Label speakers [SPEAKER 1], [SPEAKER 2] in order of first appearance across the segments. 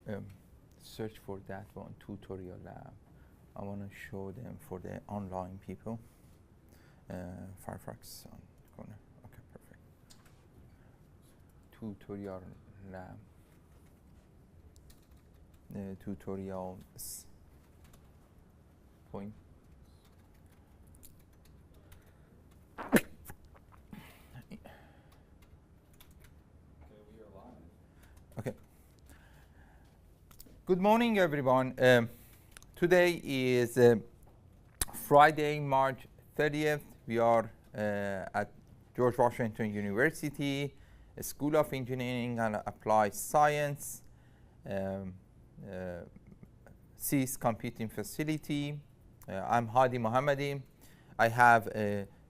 [SPEAKER 1] um, search for that one, tutorial lab. I want to show them for the online people. Firefox on corner. Okay, perfect. Tutorial lab. Tutorials point. Okay. Good morning, everyone. Today is Friday, March 30th. We are at George Washington University, School of Engineering and Applied Science, CIS Computing Facility. I'm Hadi Mohammadi. I have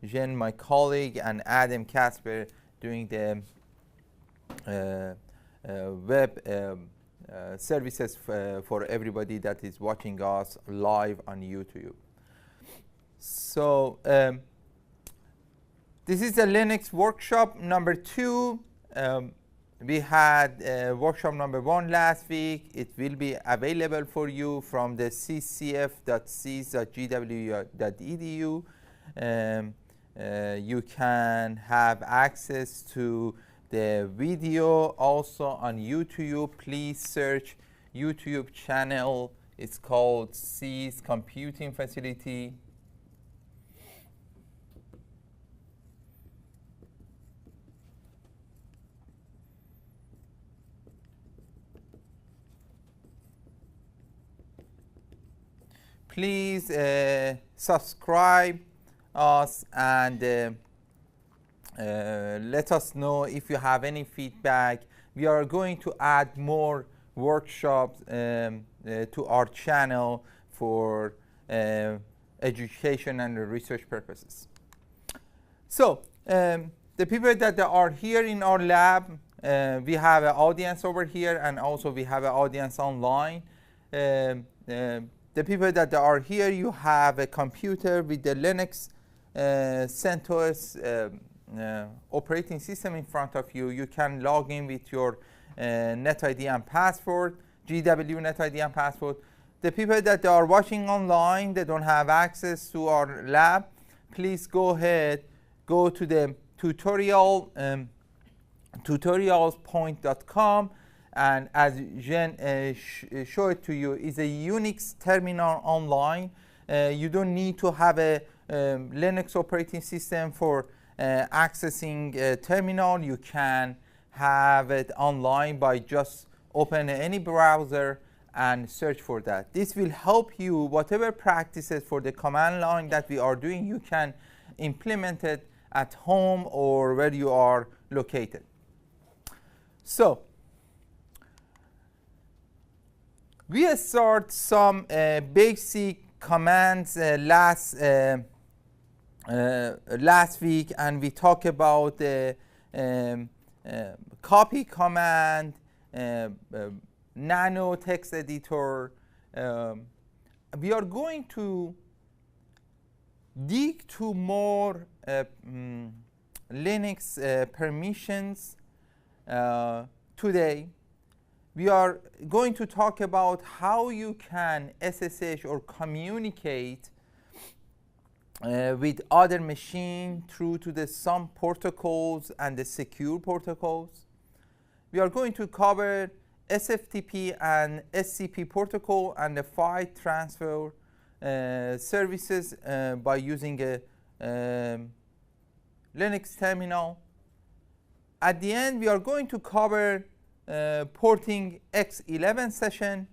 [SPEAKER 1] Jen, my colleague, and Adam Kasper doing the web services for everybody that is watching us live on YouTube. So this is the Linux workshop number 2. We had workshop number 1 last week. It will be available for you from the ccf.cis.gwu.edu. You can have access to the video also on YouTube. Please search YouTube channel. It's called CIS Computing Facility. Please subscribe us and let us know if you have any feedback. We are going to add more workshops to our channel for education and research purposes. So the people that are here in our lab, we have an audience over here, and also we have an audience online. The people that are here, you have a computer with the Linux CentOS operating system in front of you. You can log in with your NetID and password, GW NetID and password. The people that are watching online, they don't have access to our lab, please go ahead, go to the tutorialspoint.com, and as Jen showed to you, is a Unix terminal online. You don't need to have a Linux operating system for accessing a terminal. You can have it online by just open any browser and search for that. This will help you, whatever practices for the command line that we are doing, you can implement it at home or where you are located. So we start some basic commands last week, and we talked about the copy command, nano text editor. We are going to dig to more Linux permissions today. We are going to talk about how you can SSH or communicate with other machine through to the some protocols and the secure protocols. We are going to cover SFTP and SCP protocol and the file transfer services by using a Linux terminal. At the end, we are going to cover porting X11 session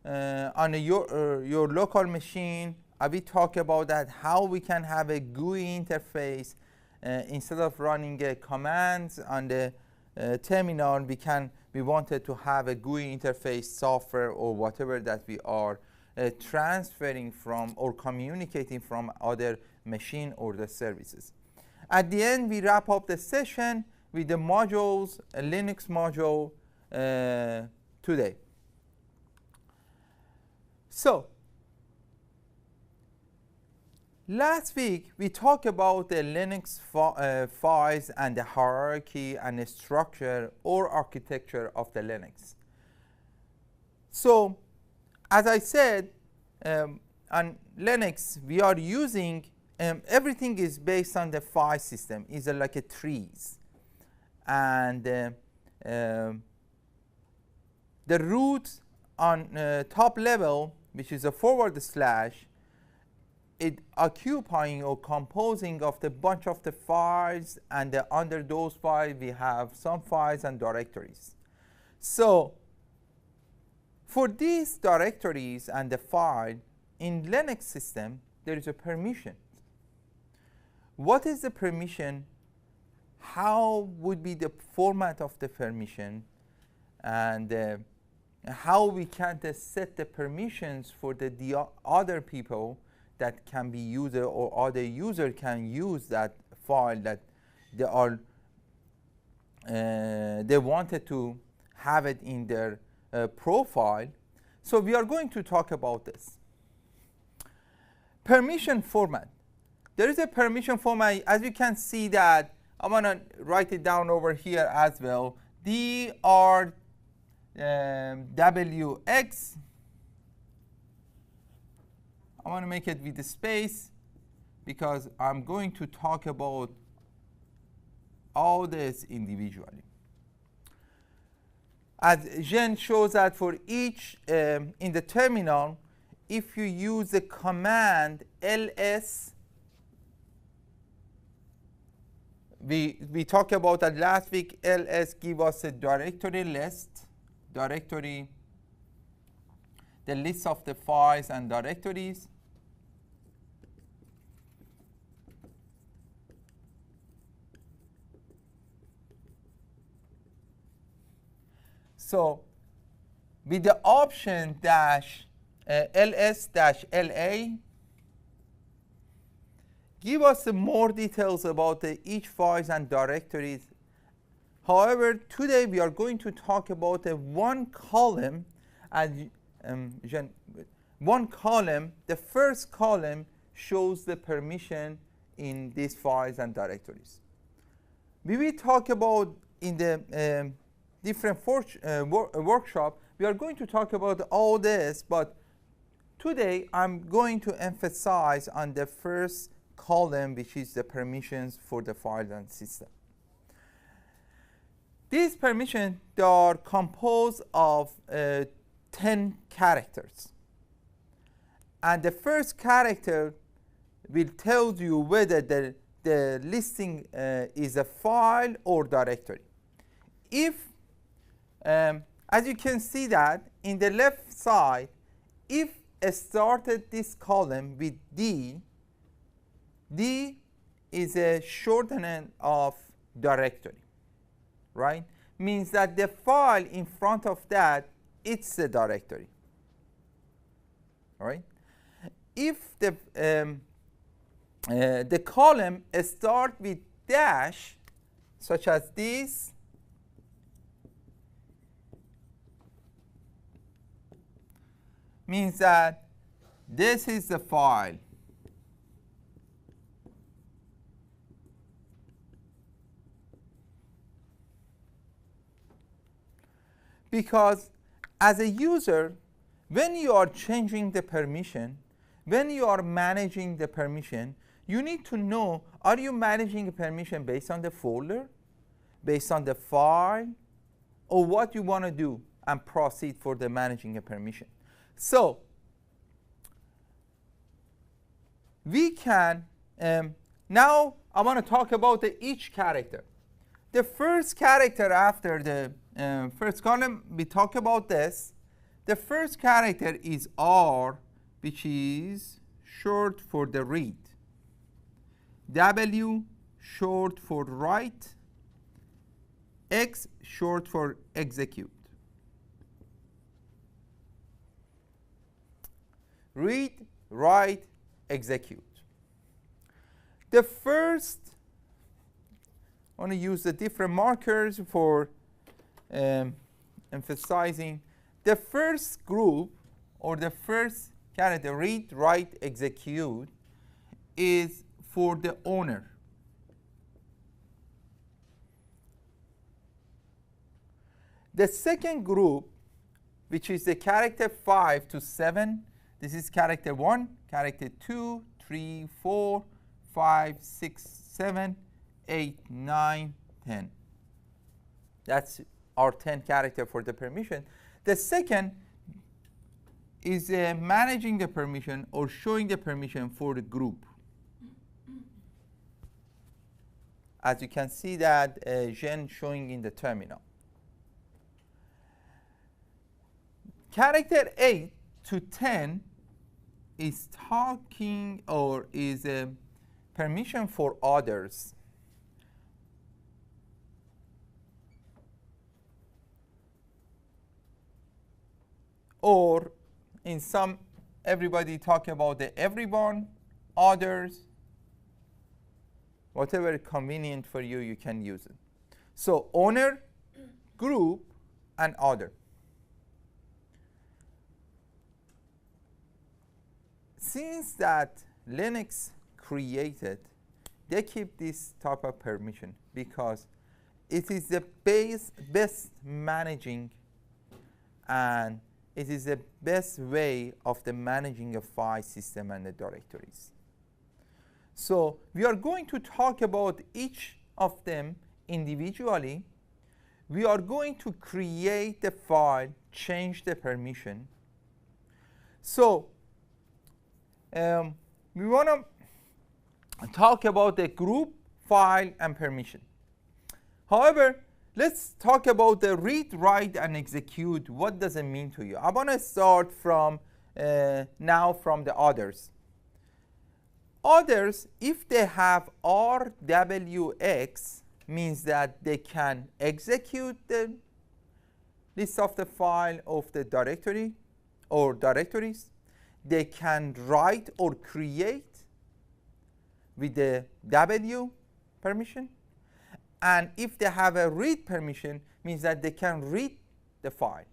[SPEAKER 1] on your local machine. We talk about that, how we can have a GUI interface instead of running commands on the terminal. We wanted to have a GUI interface software or whatever that we are transferring from or communicating from other machine or the services. At the end, we wrap up the session with the modules, a Linux module today. So last week we talked about the Linux files and the hierarchy and the structure or architecture of the Linux. So as I said, on Linux we are using everything is based on the file system, is like a trees, and the root on top level, which is a forward slash, it occupying or composing of the bunch of the files, and under those files we have some files and directories. So for these directories and the file in Linux system, there is a permission. What is the permission? How would be the format of the permission? And how we can set the permissions for the other people that can be user, or other user can use that file that they are they wanted to have it in their profile. So we are going to talk about this. Permission format. There is a permission format. As you can see that, I'm going to write it down over here as well. DRWX. I want to make it with the space because I'm going to talk about all this individually. As Jen shows that for each, in the terminal, if you use the command ls, we talked about that last week. Ls give us a directory list, the list of the files and directories. So with the option dash ls dash la, give us more details about each files and directories. However, today we are going to talk about one column, and one column. The first column shows the permission in these files and directories. We will talk about in the different workshop, we are going to talk about all this, but today I'm going to emphasize on the first column, which is the permissions for the file and system. These permissions, they are composed of 10 characters. And the first character will tell you whether the listing is a file or directory. If as you can see that in the left side, if I started this column with D, D is a shortening of directory, right? Means that the file in front of that, it's a directory, all right? If the column start with dash, such as this, means that this is the file. Because as a user, when you are changing the permission, when you are managing the permission, you need to know, are you managing a permission based on the folder, based on the file, or what you want to do and proceed for the managing a permission. So we can, now I want to talk about each character. The first character after the first column, we talk about this. The first character is R, which is short for the read. W, short for write. X, short for execute. Read, write, execute. The first, I want to use the different markers for emphasizing. The first group, or the first character, read, write, execute, is for the owner. The second group, which is the character 5 to 7. This is character 1, character 2, 3, 4, 5, 6, 7, 8, 9, 10. That's our 10 character for the permission. The second is managing the permission or showing the permission for the group. As you can see that Gen showing in the terminal. Character 8 to 10 is talking or is a permission for others. Or in some, everybody talk about the everyone, others, whatever convenient for you, you can use it. So owner, group, and other. Since that Linux created, they keep this type of permission because it is the best managing, and it is the best way of the managing a file system and the directories. So we are going to talk about each of them individually. We are going to create the file, change the permission. So we want to talk about the group, file, and permission. However, let's talk about the read, write, and execute. What does it mean to you? I want to start from now from the others. Others, if they have RWX, means that they can execute the list of the file of the directory or directories. They can write or create with the W permission. And if they have a read permission, means that they can read the file.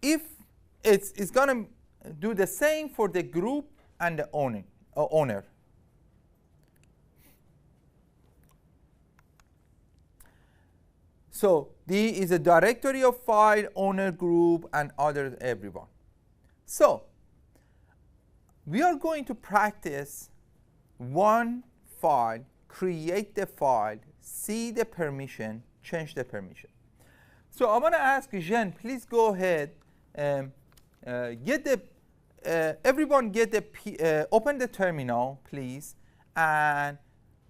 [SPEAKER 1] If it's going to do the same for the group and the owner. So D is a directory of file, owner, group, and others, everyone. So we are going to practice one file, create the file, see the permission, change the permission. So I want to ask Jean, please go ahead and everyone get the open the terminal, please, and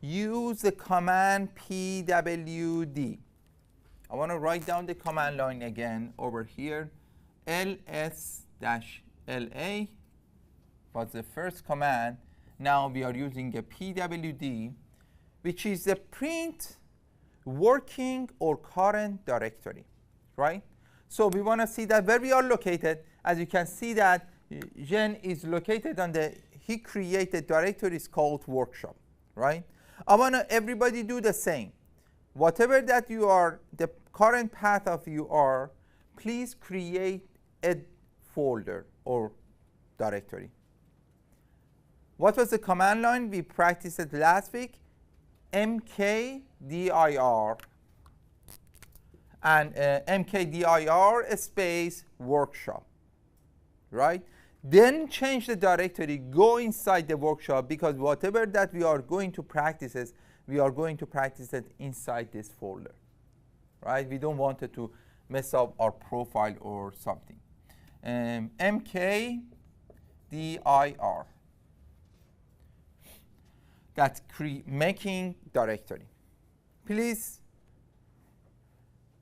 [SPEAKER 1] use the command pwd. I want to write down the command line again over here. ls-la was the first command. Now we are using a pwd, which is the print working or current directory, right? So we want to see that where we are located. As you can see that Jean is located on he created directory is called workshop, right? I want everybody do the same. Whatever that you are, the current path of you are, please create a folder or directory. What was the command line? We practiced it last week. mkdir and mkdir space workshop, right? Then change the directory, go inside the workshop, because whatever that we are going to practice, we are going to practice it inside this folder, right? We don't want it to mess up our profile or something. mkdir. That's making directory. Please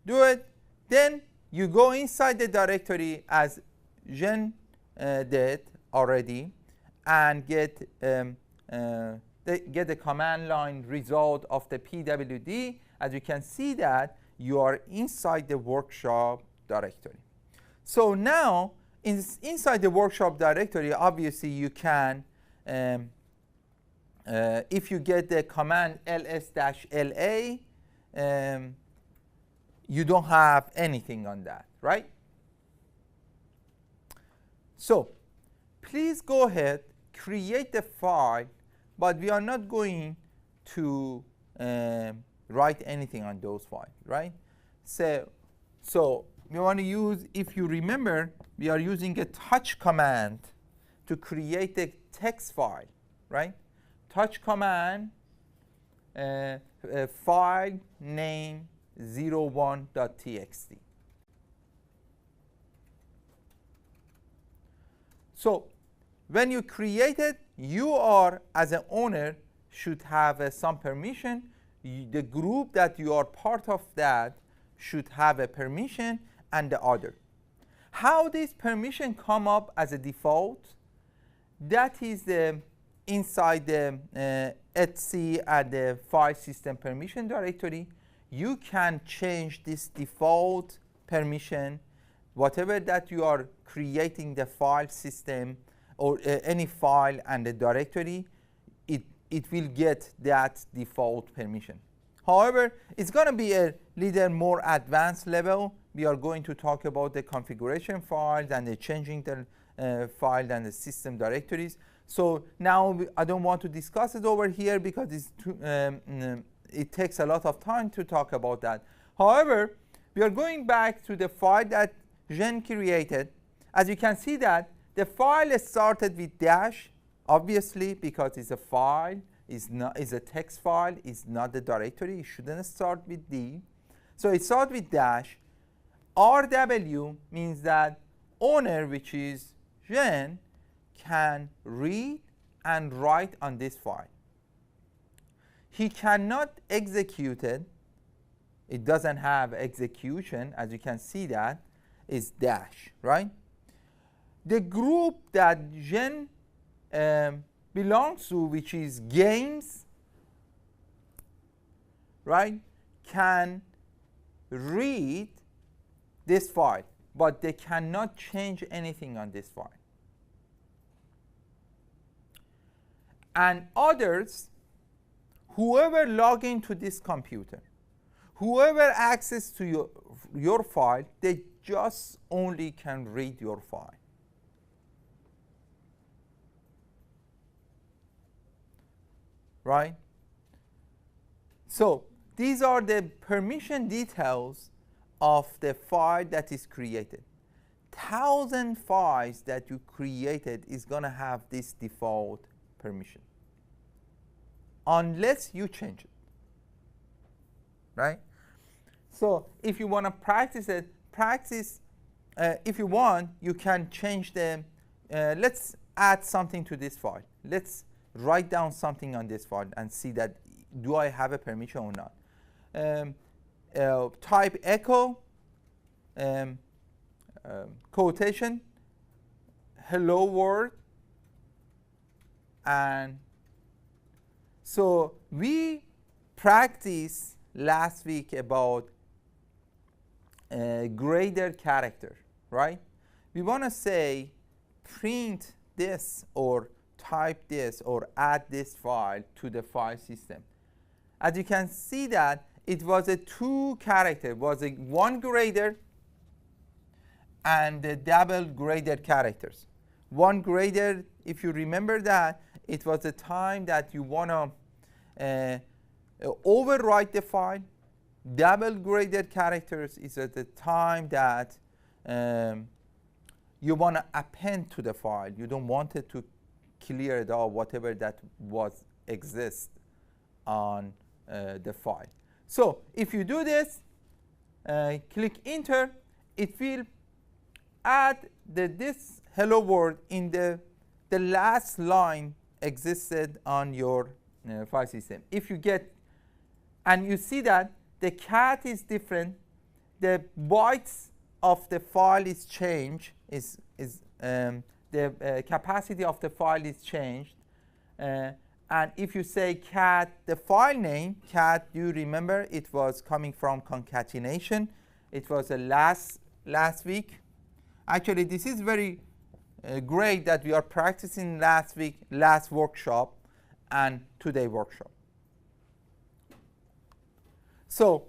[SPEAKER 1] do it. Then you go inside the directory as Jean did already, and get the command line result of the pwd. As you can see that you are inside the workshop directory. So now inside the workshop directory, obviously you can if you get the command ls-la, you don't have anything on that, right? So please go ahead, create the file, but we are not going to write anything on those files, right? So we want to use, if you remember, we are using a touch command to create a text file, right? Touch command, file name 01.txt. So when you create it, you are, as an owner, should have some permission. The group that you are part of that should have a permission, and the other. How this permission come up as a default? That is the inside the etc and the file system permission directory. You can change this default permission, whatever that you are creating the file system or any file and the directory, it will get that default permission. However, it's going to be a little more advanced level. We are going to talk about the configuration files and the changing the file and the system directories. So now I don't want to discuss it over here because it's it takes a lot of time to talk about that. However, we are going back to the file that Jean created. As you can see that the file started with dash, obviously, because it's a file, is a text file, is not the directory. It shouldn't start with D. So it starts with dash. RW means that owner, which is Jean, can read and write on this file. He cannot execute it. It doesn't have execution, as you can see that, is dash, right? The group that Jean belongs to, which is games, right, can read this file, but they cannot change anything on this file. And others, whoever log into this computer, whoever access to your file, they just only can read your file. Right? So these are the permission details of the file that is created. 1,000 files that you created is going to have this default permission, unless you change it. Right? So if you want to practice it, if you want, you can change the, let's add something to this file. Let's write down something on this file and see that do I have a permission or not. Type echo, quotation, hello world, and so we practiced last week about grader character, right? We want to say print this or type this or add this file to the file system. As you can see that it was a 2 character, it was a 1 grader and the double graded characters. 1 grader, if you remember that, it was the time that you want to overwrite the file. Double graded characters is at the time that you want to append to the file. You don't want it to clear it all, whatever that was exists on the file. So if you do this, click enter, it will add this hello world in the last line existed on your file system. If you get, and you see that the cat is different, the bytes of the file is changed, the capacity of the file is changed. And if you say cat, the file name, cat, you remember it was coming from concatenation. It was last week. Actually, this is very great that we are practicing last week, last workshop, and today workshop. So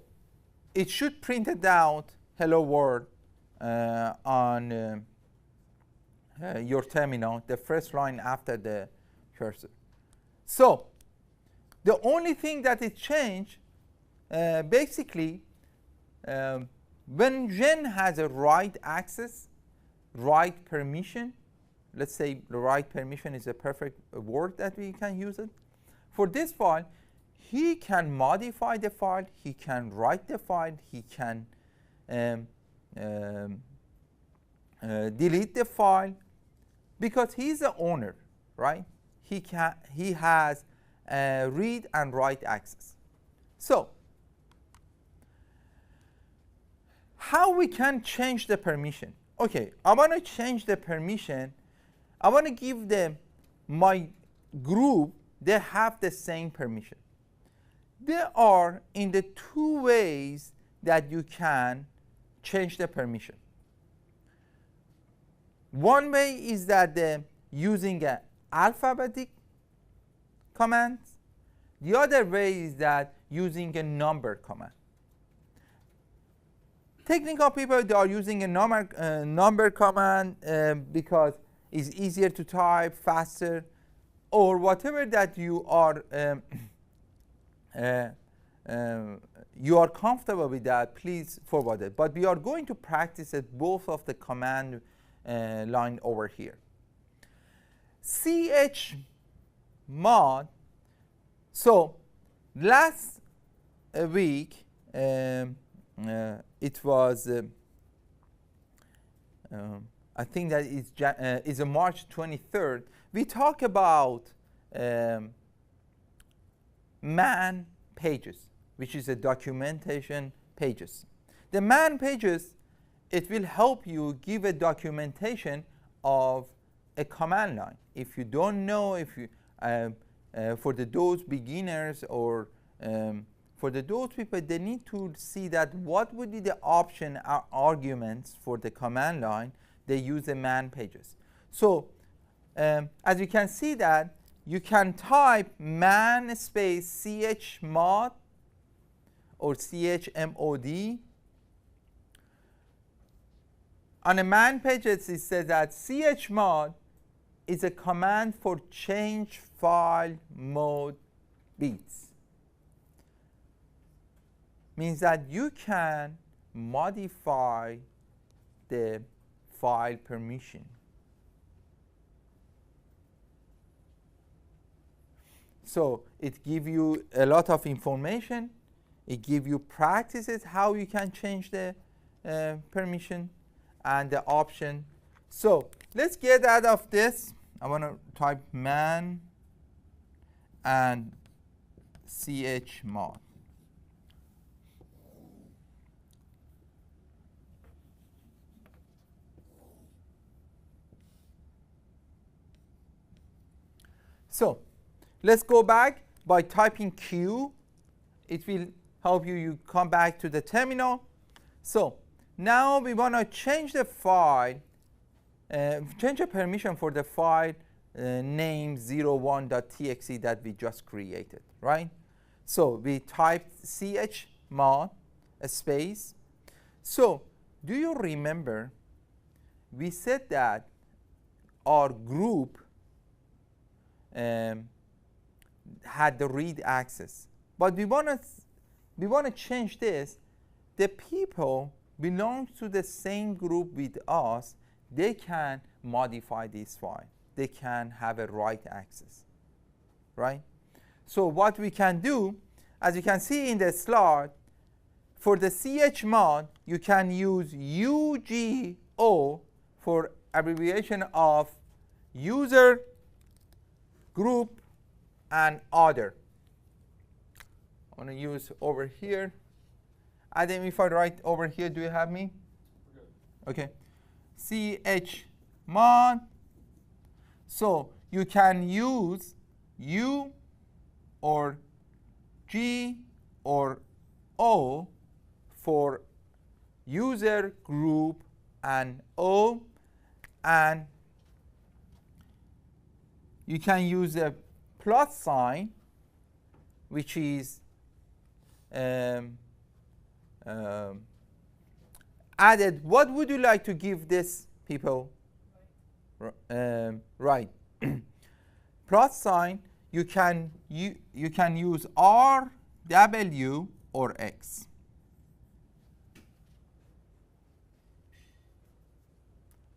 [SPEAKER 1] it should print it out hello world on your terminal, the first line after the cursor. So the only thing that is changed basically, when gen has a write access, write permission, let's say the write permission is a perfect word that we can use it. For this file, he can modify the file, he can write the file, he can delete the file, because he's the owner, right? He has read and write access. So how we can change the permission? Okay, I want to change the permission. I want to give them my group, they have the same permission. There are in the two ways that you can change the permission. One way is that using an alphabetic command. The other way is that using a number command. Technical people, they are using a number command because it's easier to type, faster, or whatever that you are comfortable with that, please forward it. But we are going to practice it both of the command line over here. chmod. So last week it was I think that is March 23rd. We talk about man pages, which is a documentation pages. The man pages, it will help you give a documentation of a command line. If you don't know, if you for those beginners or for those people, they need to see that what would be the option arguments for the command line. They use the man pages. So as you can see that you can type man space chmod or chmod. On a man pages, it says that chmod is a command for change file mode bits. Means that you can modify the file permission. So it gives you a lot of information. It gives you practices how you can change the permission and the option. So let's get out of this. I want to type man and chmod. So let's go back by typing Q. It will help you come back to the terminal. So now we want to change the file, change the permission for the file name 01.txt that we just created, right? So we typed chmod space. So do you remember we said that our group had the read access, but we want to change this. The people belong to the same group with us. They can modify this file. They can have a write access, right? So what we can do, as you can see in the slide, for the chmod, you can use UGO for abbreviation of user, group, and other. I want to use over here. Adam, if I write over here, do you have me? Okay. chmod. So you can use U or G or O for user, group, and O, and you can use a plus sign, which is added. What would you like to give this people? Right. Plus sign. You can use RW or X.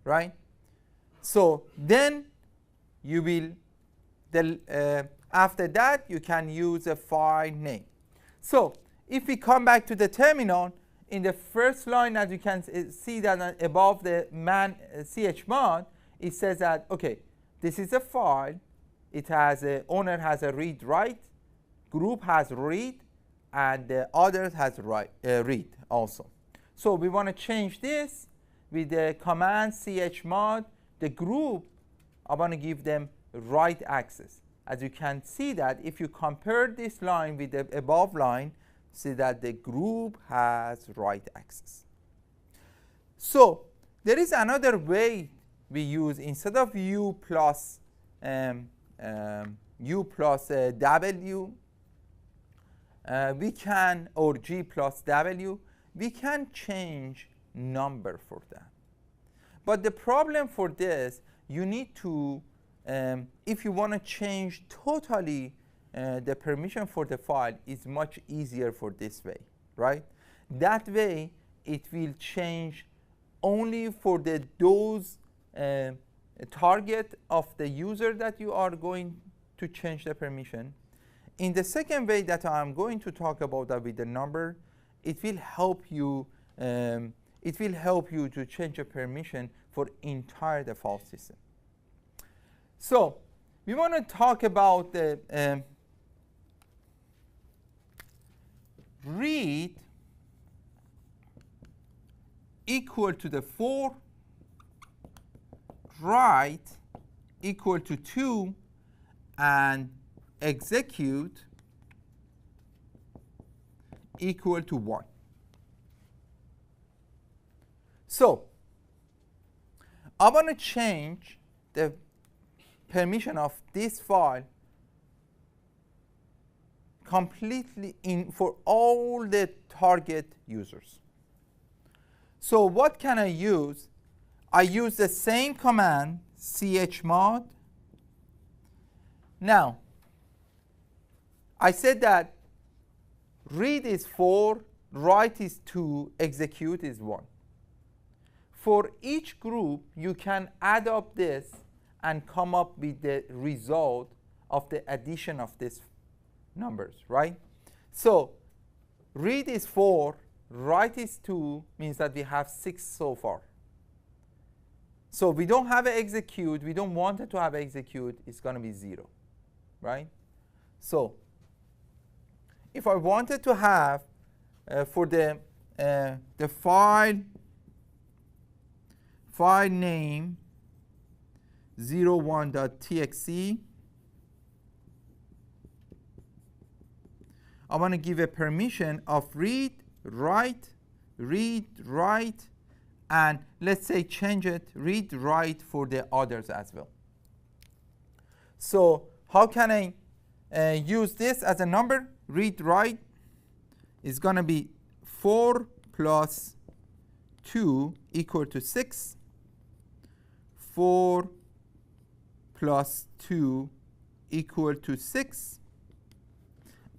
[SPEAKER 1] Right? So then you will, after that, you can use a file name. So if we come back to the terminal, in the first line, as you can see that above the man chmod, it says that, okay, this is a file. It has owner has a read write, group has read, and the others has read also. So we want to change this with the command chmod. The group, I want to give them write access. As you can see that if you compare this line with the above line, see that the group has write access. So there is another way we use, instead of u plus w, we can, or g plus w, we can change number for that. But the problem for this, you need to, if you want to change totally the permission for the file, is much easier for this way, right? That way, it will change only for those target of the user that you are going to change the permission. In the second way that I'm going to talk about that with the number, it will help you. It will help you to change a permission for entire default system. So we want to talk about the read equal to the 4, write equal to 2, and execute equal to 1. So I want to change the permission of this file completely for all the target users. So what can I use? I use the same command, chmod. Now, I said that read is 4, write is 2, execute is 1. For each group, you can add up this and come up with the result of the addition of these numbers, right? So read is 4, write is 2, means that we have 6 so far. So we don't have an execute, we don't want it to have execute, it's going to be 0, right? So if I wanted to have for the file name 01.txt, I want to give a permission of read, write, and let's say change it, read, write for the others as well. So how can I use this as a number? Read, write is going to be 4 plus 2 equal to 6. 4 plus 2 equal to 6.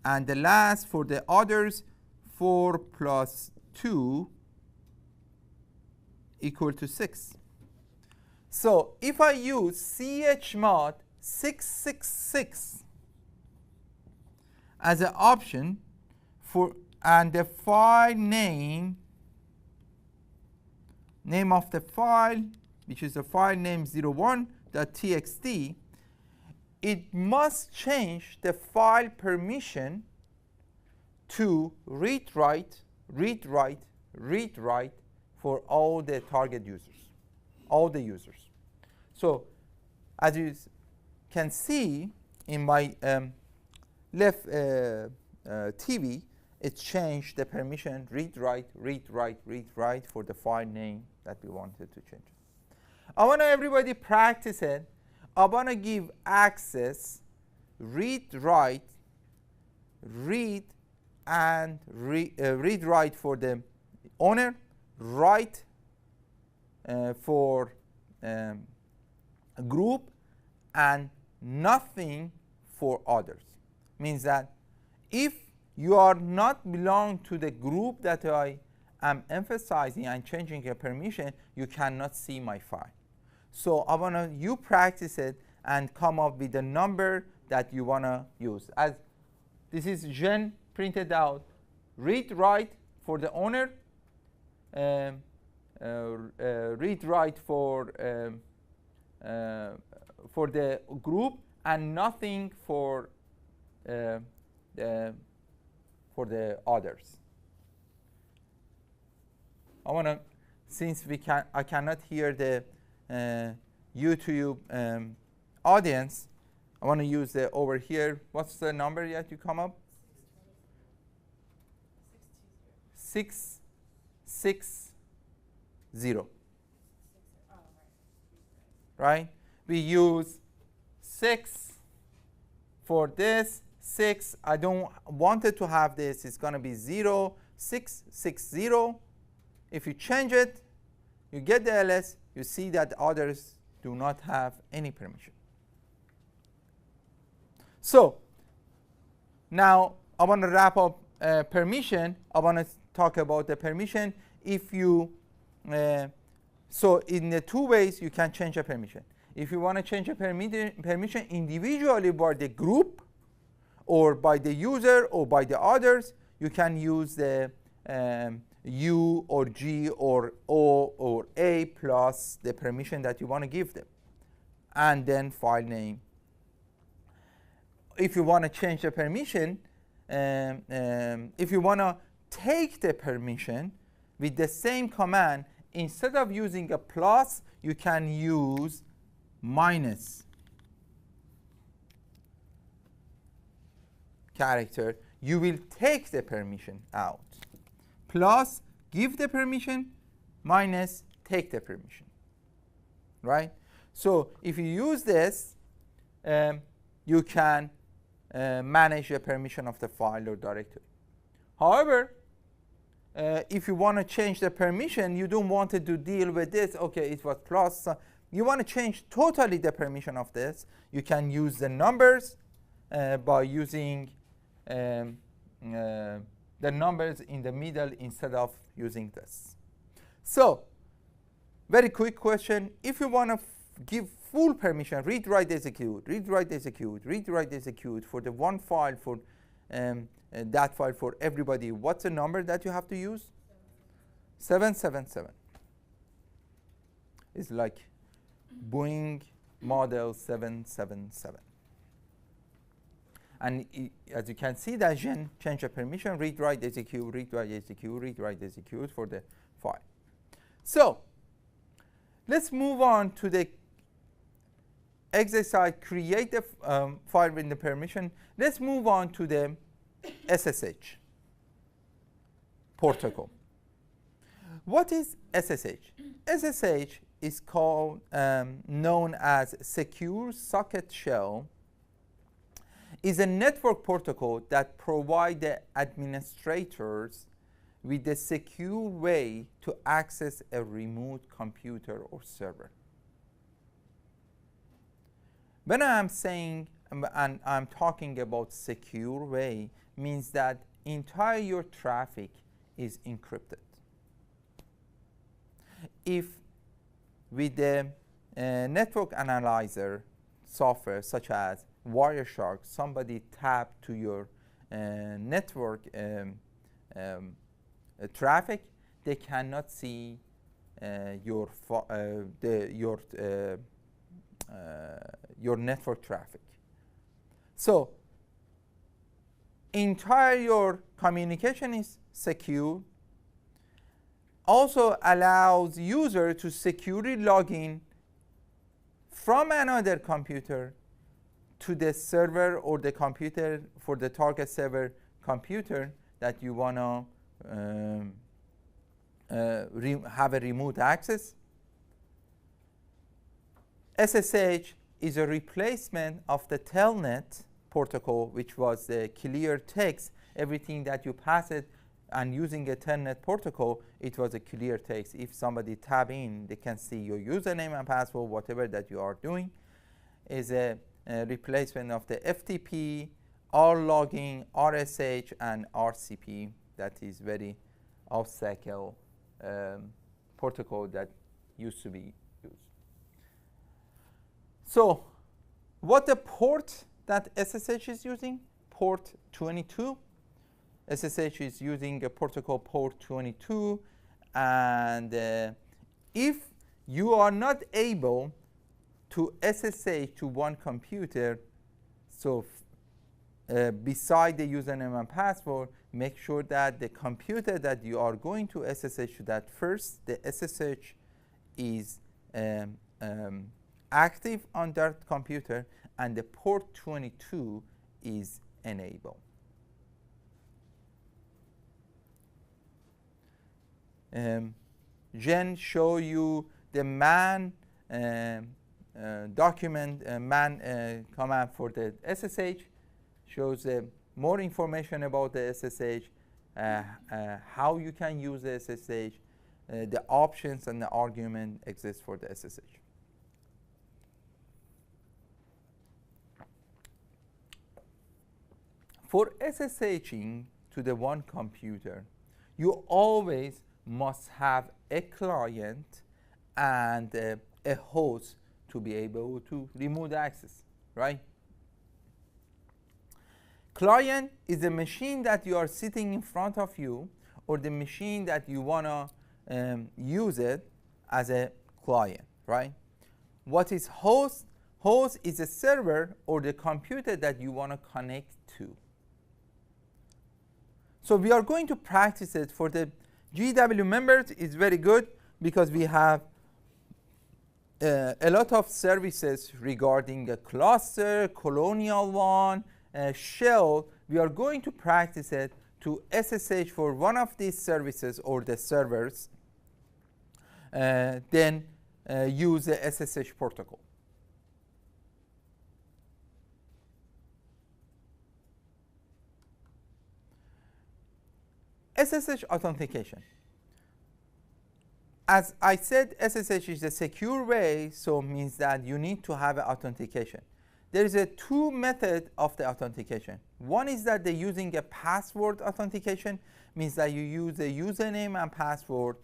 [SPEAKER 1] And the last for the others, 4 plus 2 equal to 6. So if I use chmod 666 as an option for, and the file name of the file, which is the file name 01.txt, it must change the file permission to read, write for all the target users, all the users. So as you can see in my left TV, it changed the permission read, write for the file name that we wanted to change. I want everybody practice it. I want to give access, read, write and read, write for the owner, write for a group, and nothing for others. Means that if you are not belong to the group that I am emphasizing and changing a permission, you cannot see my file. So I want to you practice it and come up with the number that you want to use. As this is Jean printed out, read write for the owner, read write for the group, and nothing for the others. I want to, since I cannot hear the YouTube audience, I want to use the over here. What's the number yet you come up? 660. Right? We use 6 for this. 6. I don't want it to have this. It's going to be 0, 6, 6, 0. If you change it, you get the ls. You see that others do not have any permission. So now I want to wrap up permission. I want to talk about the permission. If you so in the two ways you can change a permission. If you want to change a permission individually by the group or by the user or by the others, you can use the U or G or O or A plus the permission that you want to give them, and then file name. If you want to change the permission, if you want to take the permission with the same command, instead of using a plus, you can use minus character. You will take the permission out. Plus, give the permission, minus, take the permission. Right? So if you use this, you can manage the permission of the file or directory. However, if you want to change the permission, you don't want to deal with this. Okay, it was plus. You want to change totally the permission of this. You can use the numbers by using the numbers in the middle instead of using this. So, very quick question. If you want to give full permission, read, write, execute, read, write, execute, read, write, execute for the one file, for that file for everybody, what's the number that you have to use? 777. It's like Boeing model 777. And as you can see, that Jean change the permission, read, write, execute, read, write, execute, read, write, execute for the file. So let's move on to the exercise, create the file with the permission. Let's move on to the SSH protocol. What is SSH? SSH is called, known as Secure Socket Shell, is a network protocol that provides the administrators with a secure way to access a remote computer or server. When I'm saying and I'm talking about secure way, means that entire your traffic is encrypted. If with the network analyzer software such as Wireshark, somebody tapped to your network traffic, they cannot see your network traffic. So entire your communication is secure. Also allows user to securely log in from another computer to the server or the computer for the target server computer that you want to have a remote access. SSH is a replacement of the Telnet protocol, which was the clear text. Everything that you pass it, and using a Telnet protocol, it was a clear text. If somebody tab in, they can see your username and password, whatever that you are doing. Is a replacement of the FTP rlogging, RSH, and RCP. That is very off-cycle protocol that used to be used. So what the port that SSH is using? Port 22. SSH is using a protocol port 22, and if you are not able to SSH to one computer, so beside the username and password, make sure that the computer that you are going to SSH to, that first the SSH is active on that computer and the port 22 is enabled. Jen show you the man document, man command for the SSH, shows more information about the SSH, how you can use the SSH, the options and the argument exist for the SSH. For SSHing to the one computer, you always must have a client and a host to be able to remove the access, right? Client is a machine that you are sitting in front of you, or the machine that you want to use it as a client, right? What is host? Host is a server or the computer that you want to connect to. So we are going to practice it for the GW members. It's very good because we have a lot of services regarding a cluster, Colonial One, shell. We are going to practice it to SSH for one of these services or the servers, then use the SSH protocol. SSH authentication. As I said, SSH is a secure way, so it means that you need to have an authentication. There is a two method of the authentication. One is that they're using a password authentication, means that you use a username and password,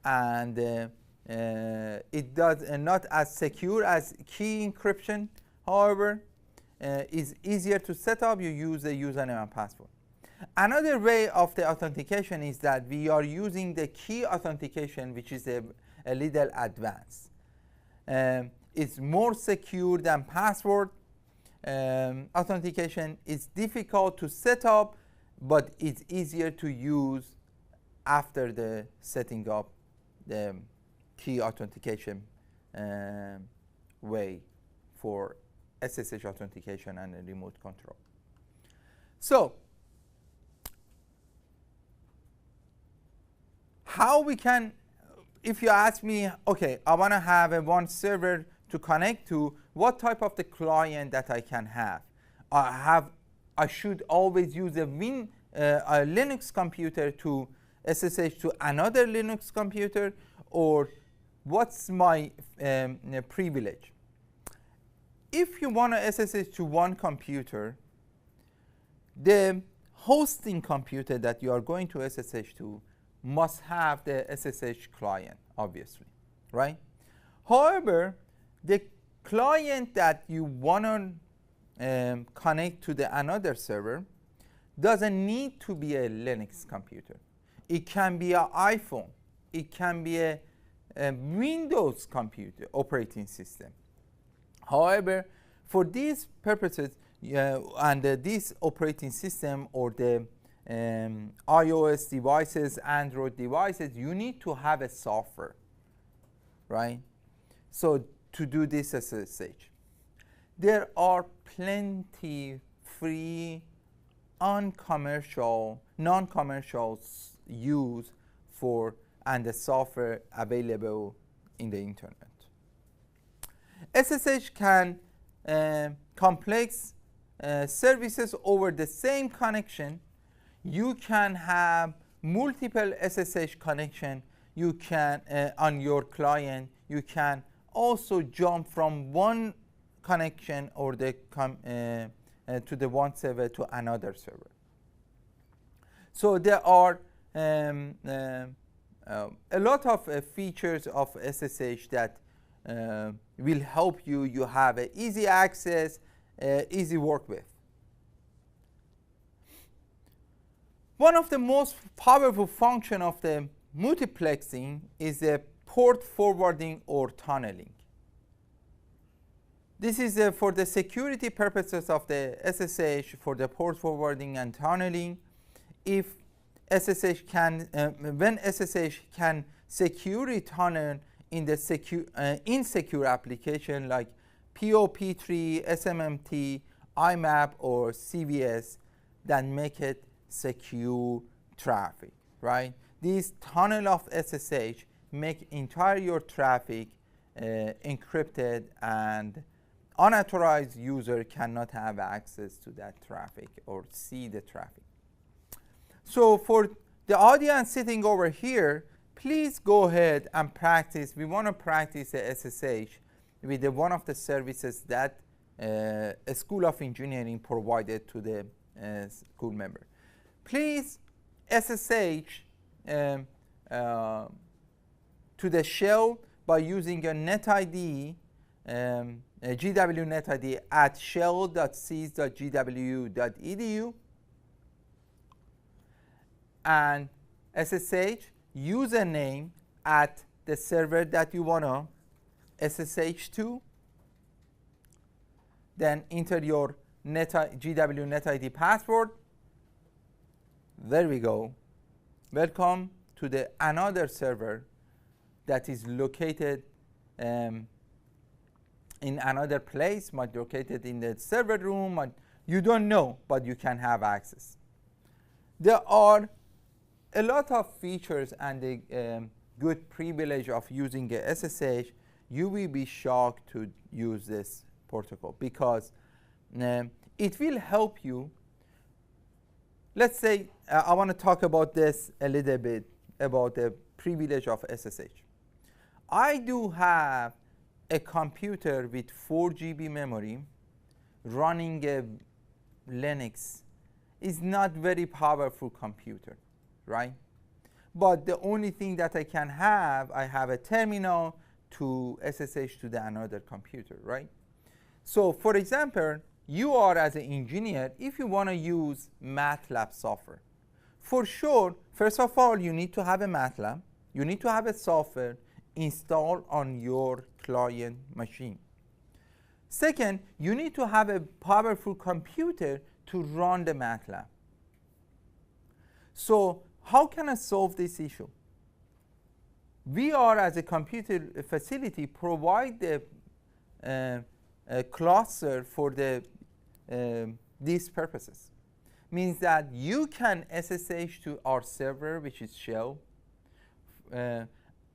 [SPEAKER 1] and it does not as secure as key encryption. However, is easier to set up. You use the username and password. Another way of the authentication is that we are using the key authentication, which is a little advanced. It's more secure than password authentication. It's difficult to set up, but it's easier to use after the setting up the key authentication way for SSH authentication and remote control. So how we can, if you ask me, okay, I want to have a one server to connect to, what type of the client that I can have? I should always use a Linux computer to SSH to another Linux computer, or what's my privilege? If you want to SSH to one computer, the hosting computer that you are going to SSH to must have the SSH client, obviously, right? However, the client that you want to connect to the another server doesn't need to be a Linux computer. It can be an iPhone. It can be a Windows computer operating system. However, for these purposes, and this operating system or the iOS devices, Android devices, you need to have a software, right? So to do this SSH, there are plenty free, non-commercial use for and the software available in the internet. SSH can complex services over the same connection. You can have multiple SSH connection. You can on your client. You can also jump from one connection or the to the one server to another server. So there are a lot of features of SSH that will help you. You have easy access, easy work with. One of the most powerful functions of the multiplexing is the port forwarding or tunneling. This is for the security purposes of the SSH, for the port forwarding and tunneling. If SSH can, when SSH can securely tunnel in the insecure application like POP3, SMMT, IMAP, or CVS, then make it secure traffic, right? These tunnel of SSH make entire your traffic encrypted, and unauthorized user cannot have access to that traffic or see the traffic. So for the audience sitting over here, please go ahead and practice. We want to practice the SSH with one of the services that a School of Engineering provided to the school member. Please SSH to the shell by using a NetID, GW NetID at shell.cs.gw.edu, and SSH username at the server that you want to SSH to. Then enter your GW NetID password. There we go. Welcome to the another server that is located in another place, might be located in the server room, you don't know, but you can have access. There are a lot of features and the good privilege of using a SSH. You will be shocked to use this protocol because it will help you. Let's say I want to talk about this a little bit, about the privilege of SSH. I do have a computer with 4 GB memory running a Linux. It's not very powerful computer, right? But the only thing that I have a terminal to SSH to the another computer, right? So for example, you are as an engineer, if you want to use MATLAB software, for sure, first of all, you need to have a MATLAB. You need to have a software installed on your client machine. Second, you need to have a powerful computer to run the MATLAB. So how can I solve this issue? We are, as a computer facility, provide the a cluster for these purposes. Means that you can SSH to our server, which is Shell.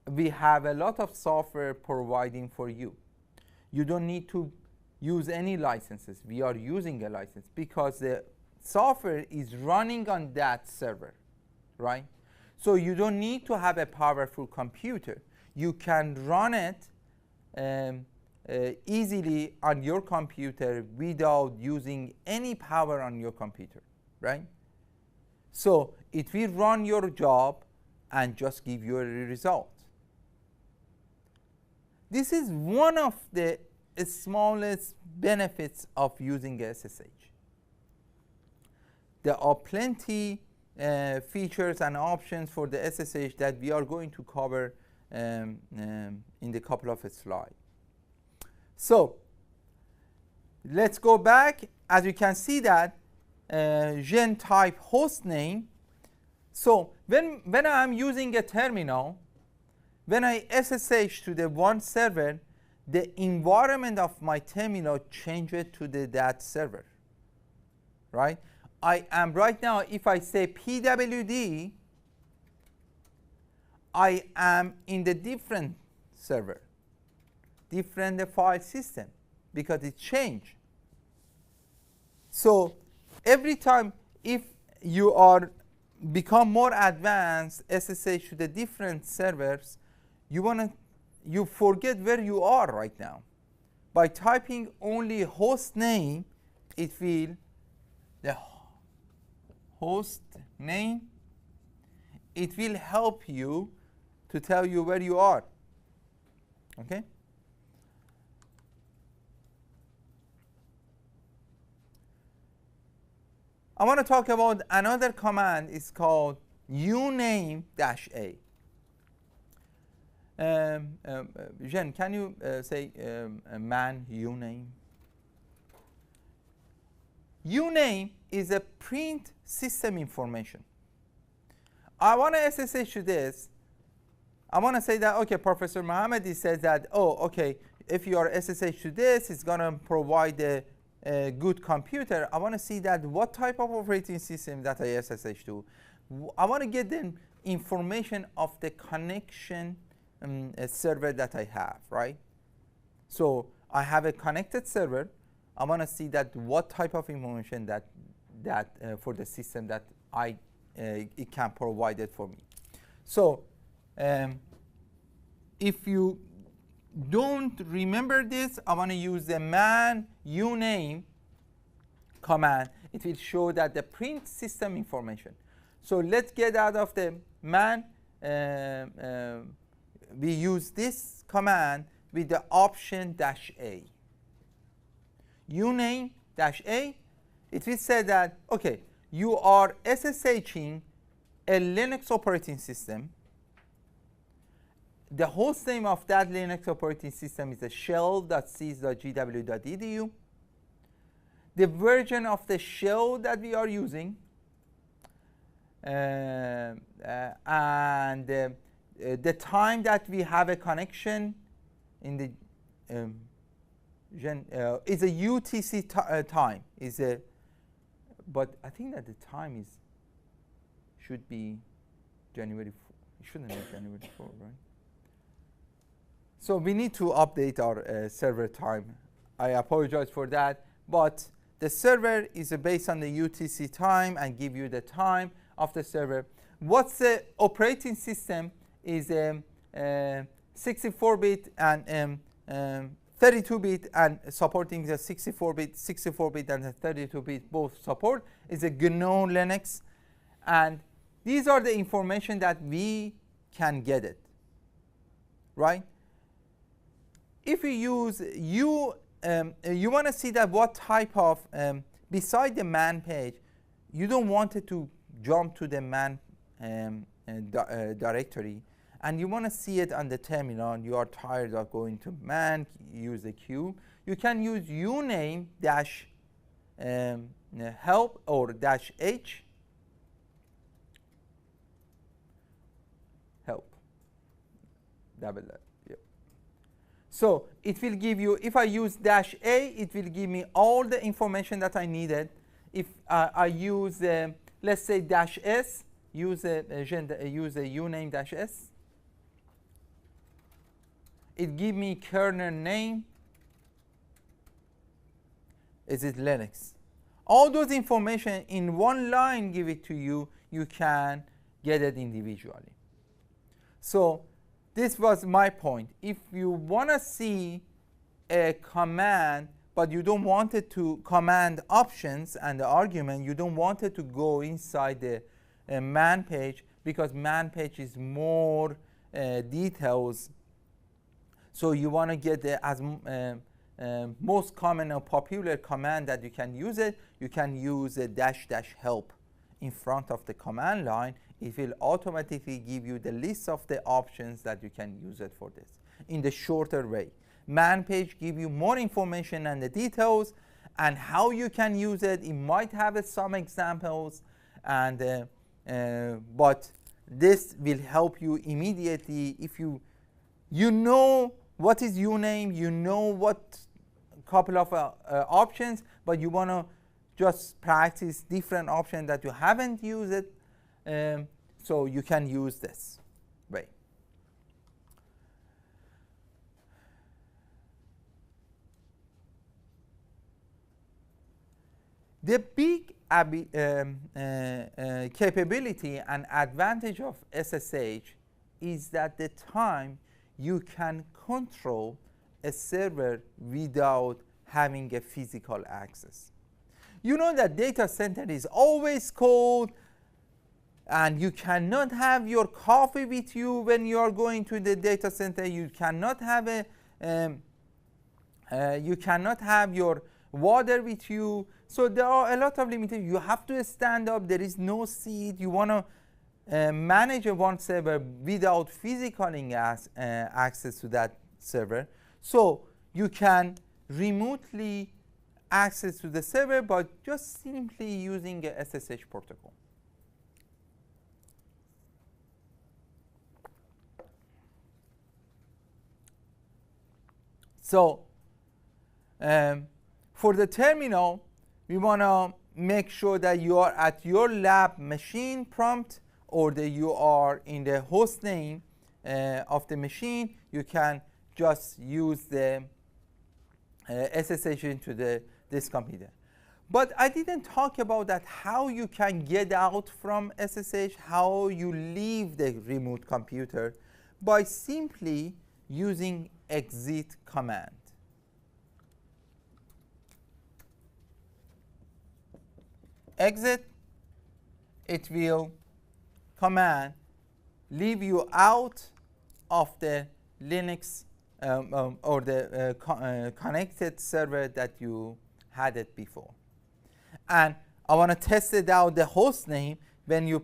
[SPEAKER 1] We have a lot of software providing for you. You don't need to use any licenses. We are using a license because the software is running on that server, right? So you don't need to have a powerful computer. You can run it easily on your computer without using any power on your computer, right? So it will run your job and just give you a result. This is one of the smallest benefits of using SSH. There are plenty features and options for the SSH that we are going to cover in the couple of slides. So let's go back. As you can see that gen type host name. So when I'm using a terminal, when I SSH to the one server, the environment of my terminal changes to that server, right? I am right now, if I say PWD, I am in the different server, different file system, because it changed. So every time, if you are become more advanced, SSH to the different servers, you forget where you are right now. By typing only host name, it will the host name. It will help you to tell you where you are. Okay? I want to talk about another command. It's called uname-a. Jen, can you say man uname? Uname is a print system information. I want to SSH to this. I want to say that, okay, Professor Mohammadi says that, oh, okay, if you are SSH to this, it's going to provide a good computer. I want to see that what type of operating system that I SSH to. I want to get the information of the connection server that I have, right? So I have a connected server. I want to see that what type of information that for the system that it can provide it for me. So if you don't remember this, I want to use the man uname command. It will show that the print system information. So let's get out of the man. We use this command with the option -a. Uname -a, it will say that, okay, you are SSHing a Linux operating system. The host name of that Linux operating system is a shell.cs.gw.edu. The version of the shell that we are using, and the time that we have a connection in the is a UTC time. But I think that the time should be January 4. It shouldn't be January 4, right? So we need to update our server time. I apologize for that, but the server is based on the UTC time and give you the time of the server. What's the operating system is 64-bit and 32-bit, and supporting the 64-bit and the 32-bit both support, is a GNU Linux. And these are the information that we can get it, right? If you use you want to see that what type of beside the man page, you don't want it to jump to the man directory, and you want to see it on the terminal. You are tired of going to man, use the cube. You can use uname -help or -h help double that. So it will give you, if I use -a, it will give me all the information that I needed. If I use, let's say -s, use a uname -s, it give me kernel name. Is it Linux? All those information in one line give it to you. You can get it individually. So this was my point. If you want to see a command, but you don't want it to command options and the argument, you don't want it to go inside the man page, because man page is more details. So you want to get the most common or popular command that you can use it. You can use a --help in front of the command line. It will automatically give you the list of the options that you can use it for this in the shorter way. Man page give you more information and the details and how you can use it. It might have some examples, and but this will help you immediately. If you know what is uname, you know what couple of options, but you want to just practice different options that you haven't used it. So you can use this way. The big capability and advantage of SSH is that the time you can control a server without having a physical access. You know that data center is always cold, and you cannot have your coffee with you when you are going to the data center. You cannot have your water with you. So there are a lot of limitations. You have to stand up. There is no seat. You want to manage one server without physically access to that server. So you can remotely access to the server by just simply using a SSH protocol. So for the terminal, we want to make sure that you are at your lab machine prompt, or that you are in the host name of the machine. You can just use the SSH into this computer. But I didn't talk about that, how you can get out from SSH, how you leave the remote computer by simply using exit command. Exit, it will command leave you out of the Linux or the connected server that you had it before. And I want to test it out the host name. When you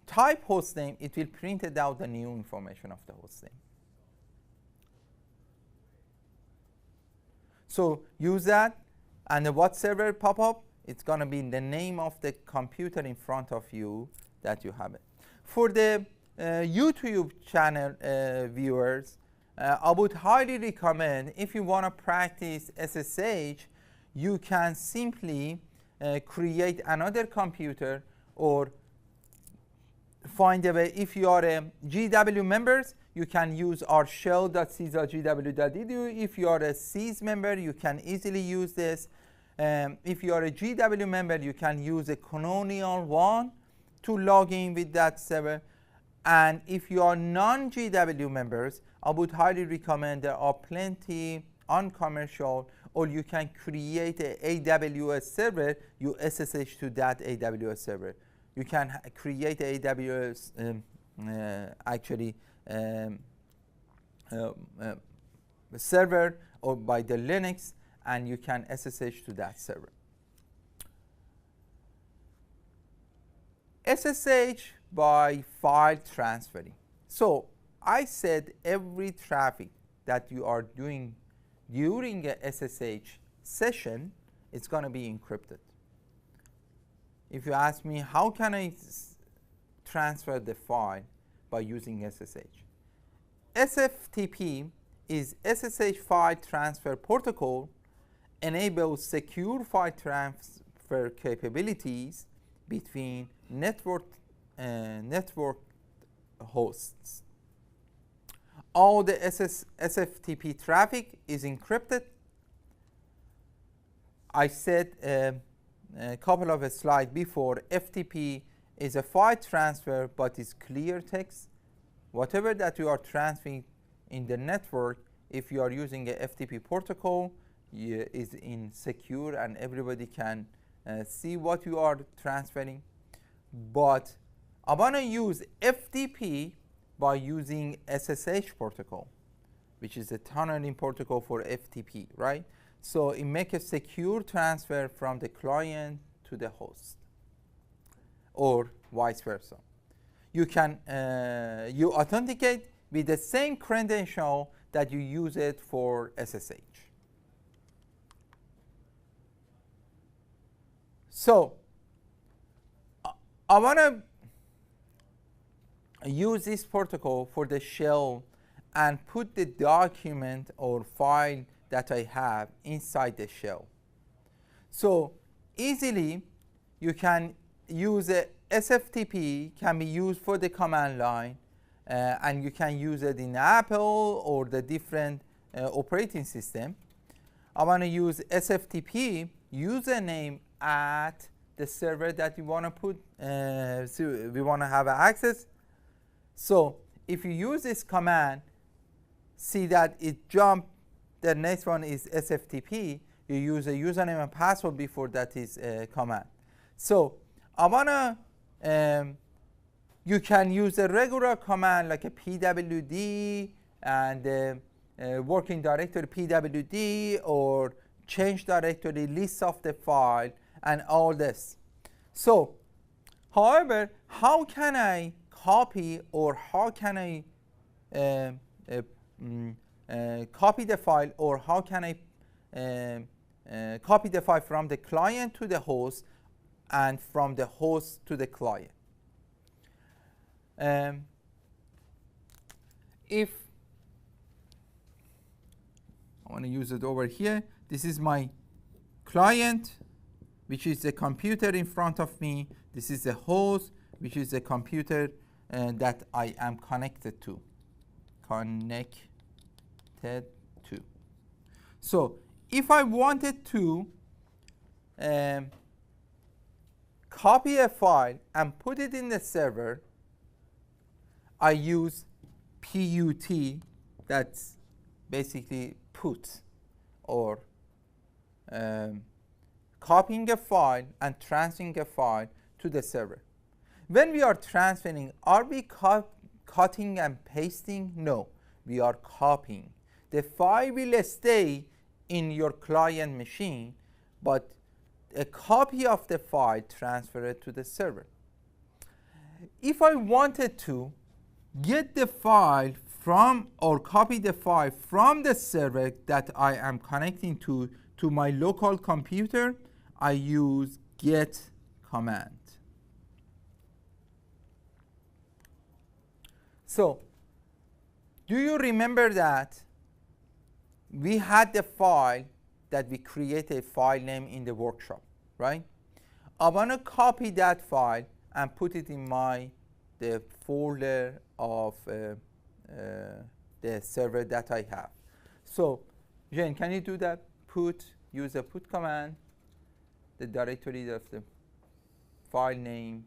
[SPEAKER 1] type host name, it will print it out the new information of the host name. So use that, and the what server pop up, it's going to be the name of the computer in front of you that you have it. For the YouTube channel viewers, I would highly recommend, if you want to practice SSH, you can simply create another computer, or find a way. If you are a GW members, you can use our shell.cisa.gw.edu. If you are a CIS member, you can easily use this. If you are a GW member, you can use a Canonical one to log in with that server. And if you are non-GW members, I would highly recommend, there are plenty uncommercial, or you can create an AWS server, you SSH to that AWS server. You can create an AWS server, or by the Linux, and you can SSH to that server. SSH by file transferring. So I said every traffic that you are doing during a SSH session, it's going to be encrypted. If you ask me, how can I transfer the file by using SSH? SFTP is SSH File Transfer Protocol, enables secure file transfer capabilities between network hosts. All the SFTP traffic is encrypted. I said a couple of slides before, FTP is a file transfer, but it's clear text. Whatever that you are transferring in the network, if you are using a FTP protocol, is in secure and everybody can see what you are transferring. But I want to use FTP by using SSH protocol, which is a tunneling protocol for FTP, right? So it makes a secure transfer from the client to the host, or vice versa. You can you authenticate with the same credential that you use it for SSH. So I want to use this protocol for the shell and put the document or file that I have inside the shell. So easily you can use a SFTP, can be used for the command line, and you can use it in Apple or the different operating system. I want to use SFTP username at the server that you want to put, so we want to have access. So if you use this command, see that it jumped, the next one is SFTP. you use a username and password before that is command. So I wanna you can use a regular command like a pwd and working directory pwd, or change directory, list of the file, and all this. So however, how can I copy, or how can I copy the file, or how can I copy the file from the client to the host and from the host to the client? If I want to use it over here, this is my client, which is the computer in front of me. This is the host, which is the computer that I am connected to. So if I wanted to copy a file and put it in the server, I use PUT, that's basically put, or copying a file and transferring a file to the server. When we are transferring, are we cutting and pasting? No, we are copying. The file will stay in your client machine, but a copy of the file transferred to the server. If I wanted to get the file from, or copy the file from the server that I am connecting to my local computer, I use get command. So do you remember that we had the file that we created a file name in the workshop, right? I want to copy that file and put it in the folder of the server that I have. So Jen, can you do that? Use the put command, the directory of the file name.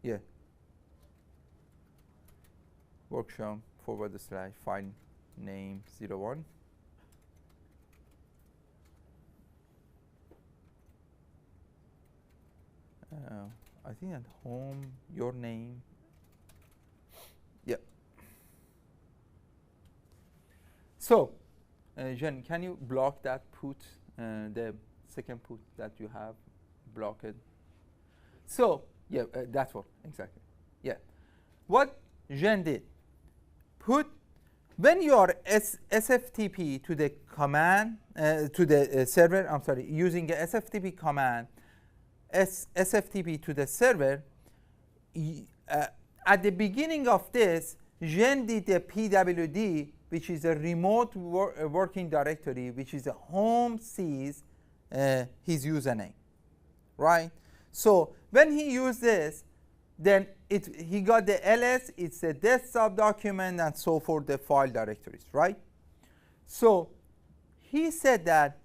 [SPEAKER 1] Yeah. Workshop / file name 01. I think at home, your name. Yeah. So, Jen, can you block that put, the second put that you have, block it? So, yeah, that's what, exactly. Yeah. What Jen did, when you are SFTP to the command, to the server, I'm sorry, using a SFTP command, SFTP to the server, at the beginning of this, Jen did the PWD, which is a remote working directory, which is a home sees his username, right? So when he used this, then he got the ls, it's a desktop document, and so forth, the file directories, right? So he said that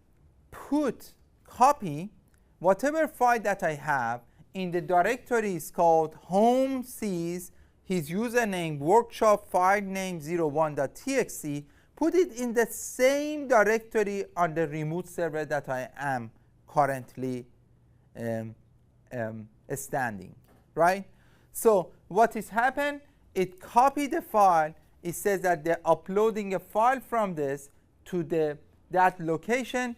[SPEAKER 1] put copy whatever file that I have in the directory is called home sees his username workshop file name 01.txt, put it in the same directory on the remote server that I am currently standing, right? So what has happened, it copied the file. It says that they're uploading a file from this to that location.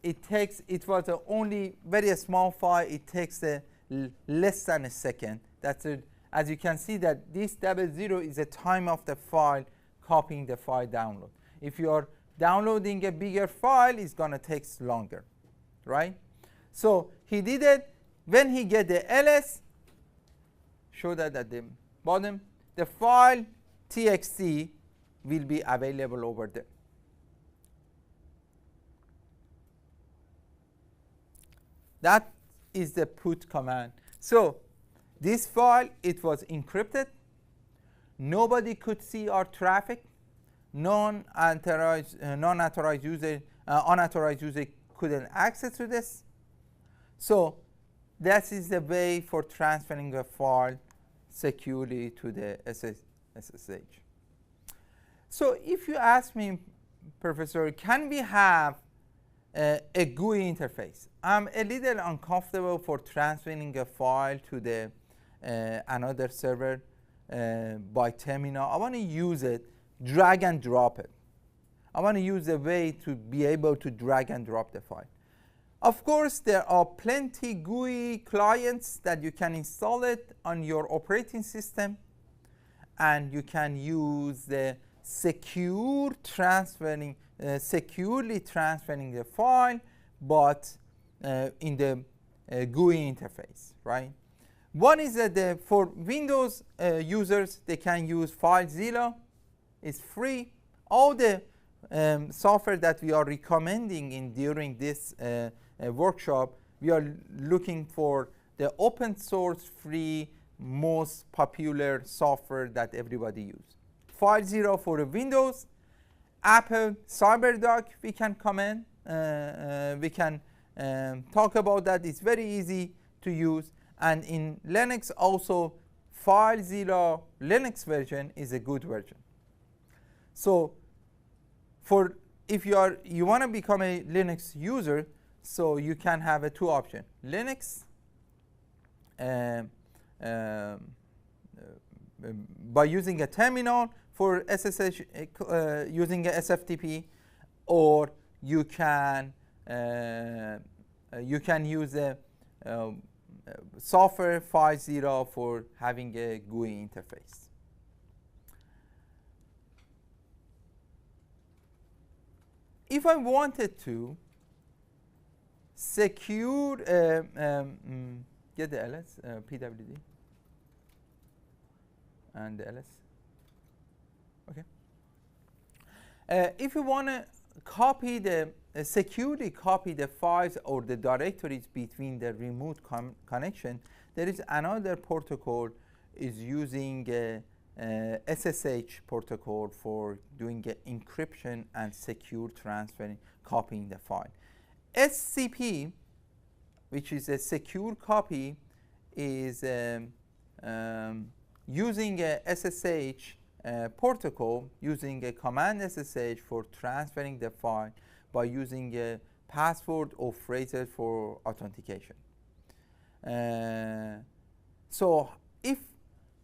[SPEAKER 1] It was only very small file. It takes less than a second. That's it. As you can see that this 00 is the time of the file copying the file download. If you are downloading a bigger file, it's going to take longer, right? So he did it. When he get the ls, show that at the bottom, the file txt will be available over there. That is the put command. So this file, it was encrypted. Nobody could see our traffic. Unauthorized user couldn't access to this. So that is the way for transferring a file securely to the SSH. So if you ask me, Professor, can we have a GUI interface? I'm a little uncomfortable for transferring a file to the another server by terminal. I want to use it, drag and drop it. I want to use a way to be able to drag and drop the file. Of course, there are plenty GUI clients that you can install it on your operating system, and you can use the securely transferring the file, but in the GUI interface, right? One is that for Windows users, they can use FileZilla. It's free. All the software that we are recommending during this workshop, we are looking for the open source free most popular software that everybody uses. FileZilla for Windows, Apple CyberDuck we can comment, we can talk about that. It's very easy to use, and in Linux also FileZilla Linux version is a good version. So for if you want to become a Linux user, so you can have two options: Linux by using a terminal for SSH using a SFTP, or you can use a software FileZilla for having a GUI interface. If I wanted to secure, get the ls, pwd, and the ls. Okay. If you want to copy securely copy the files or the directories between the remote connection, there is another protocol is using SSH protocol for doing encryption and secure transferring, copying the file. SCP, which is a secure copy, is using a SSH protocol, using a command SSH for transferring the file by using a password or phrases for authentication. So if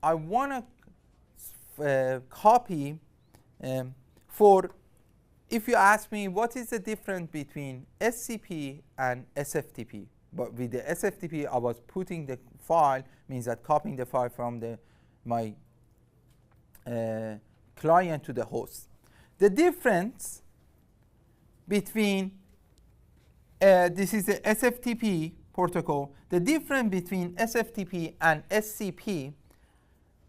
[SPEAKER 1] I want to copy if you ask me what is the difference between SCP and SFTP, but with the SFTP I was putting the file, means that copying the file from my client to the host. The difference between this is the SFTP protocol. The difference between SFTP and SCP: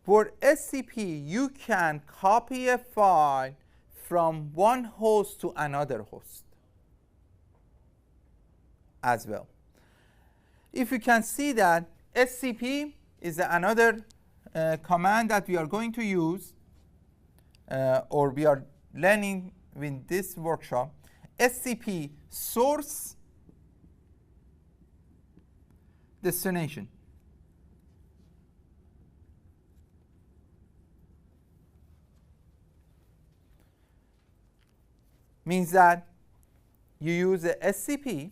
[SPEAKER 1] for SCP, you can copy a file from one host to another host as well. If you can see that SCP is another command that we are going to use, or we are learning in this workshop. SCP source destination. Means that you use a SCP,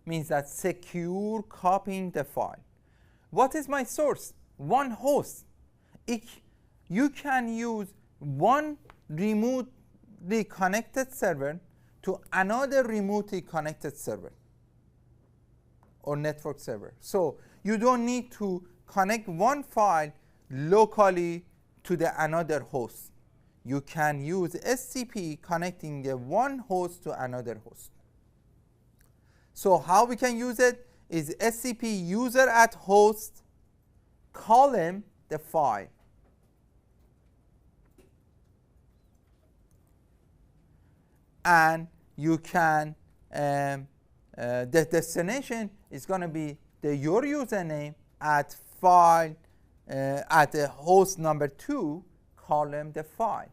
[SPEAKER 1] means that secure copying the file. What is my source? One host. You can use one remotely connected server to another remotely connected server or network server. So you don't need to connect one file locally to another host. You can use SCP connecting one host to another host. So how we can use it is SCP user at host column the file. And you can, the destination is going to be your username at file, at the host number 2, column the file.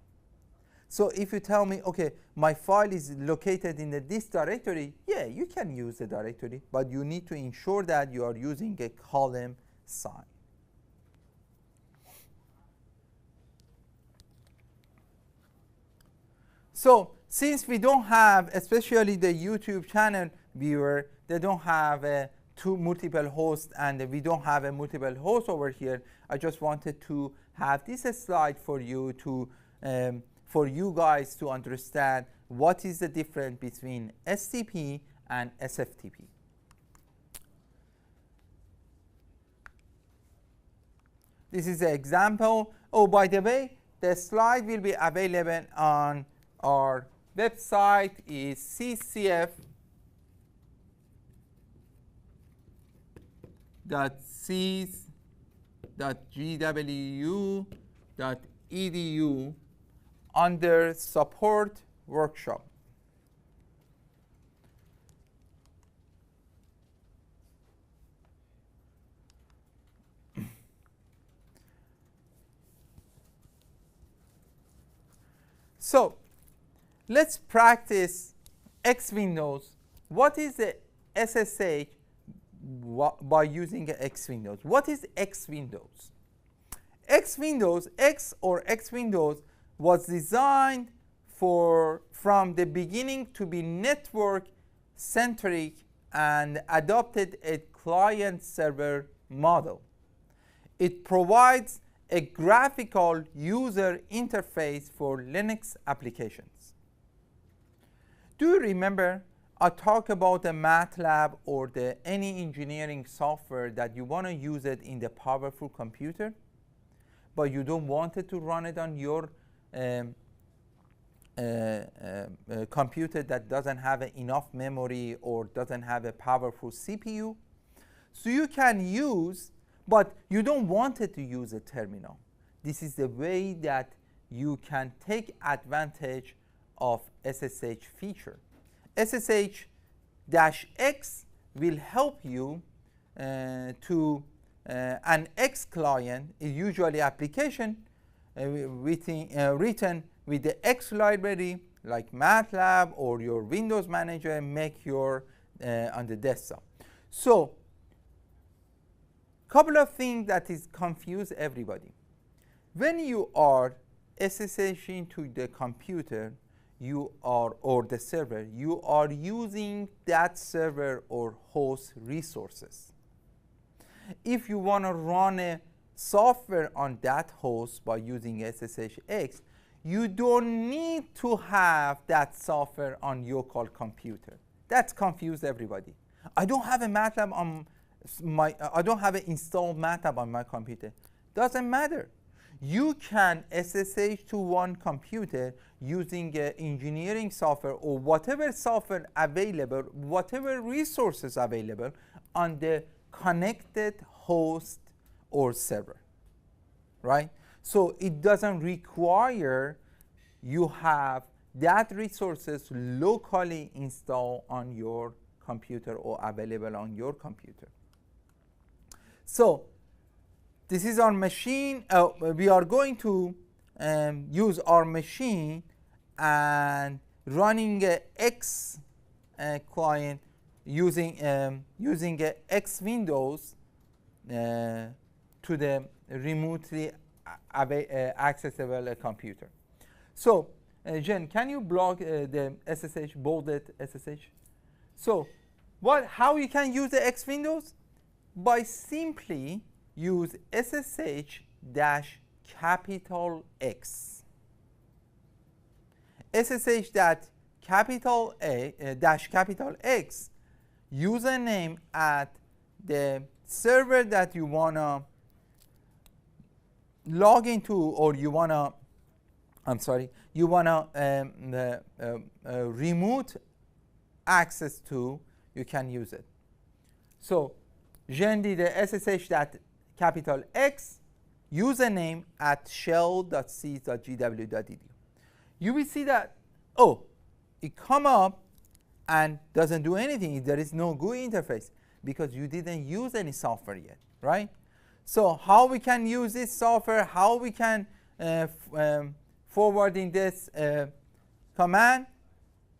[SPEAKER 1] So if you tell me, okay, my file is located in this directory, yeah, you can use the directory, but you need to ensure that you are using a column sign. So since we don't have, especially the YouTube channel viewer, they don't have two multiple hosts, and we don't have a multiple host over here, I just wanted to have this slide for you to for you guys to understand what is the difference between STP and SFTP. This is an example. Oh, by the way, the slide will be available on our website. Is ccf.cs.gwu.edu under support workshop. So let's practice X Windows. What is the SSH by using X Windows? What is X Windows? X Windows, X or X Windows was designed from the beginning to be network centric and adopted a client server model. It provides a graphical user interface for Linux applications. Do you remember I talked about the MATLAB or any engineering software that you want to use it in the powerful computer, but you don't want it to run it on your computer that doesn't have enough memory or doesn't have a powerful CPU? So you can use, but you don't want it to use a terminal. This is the way that you can take advantage of SSH feature. SSH-X will help you to an X client is usually application written with the X library like MATLAB or your Windows Manager make your on the desktop. So couple of things that is confuse everybody. When you are SSHing to the computer, you are, or the server, you are using that server or host resources. If you want to run a software on that host by using SSH-X, you don't need to have that software on your local computer. That's confused everybody. I don't have a MATLAB on I don't have an installed MATLAB on my computer. Doesn't matter. You can SSH to one computer using engineering software or whatever software available, whatever resources available on the connected host or server, right? So it doesn't require you have that resources locally installed on your computer or available on your computer. So this is our machine. We are going to use our machine and running a X client using using a X Windows to the remotely accessible computer. So Jen, can you block the SSH, bolded SSH? So how you can use the X Windows? By simply use SSH-capital X. SSH-capital X username at the server that you wanna log into, or you wanna, remote access to, you can use it. So Jen did the SSH-capital X username at shell.c.gw.edu. You will see that, oh, it come up and doesn't do anything. There is no GUI interface because you didn't use any software yet, right? So how we can use this software, how we can forward in this command.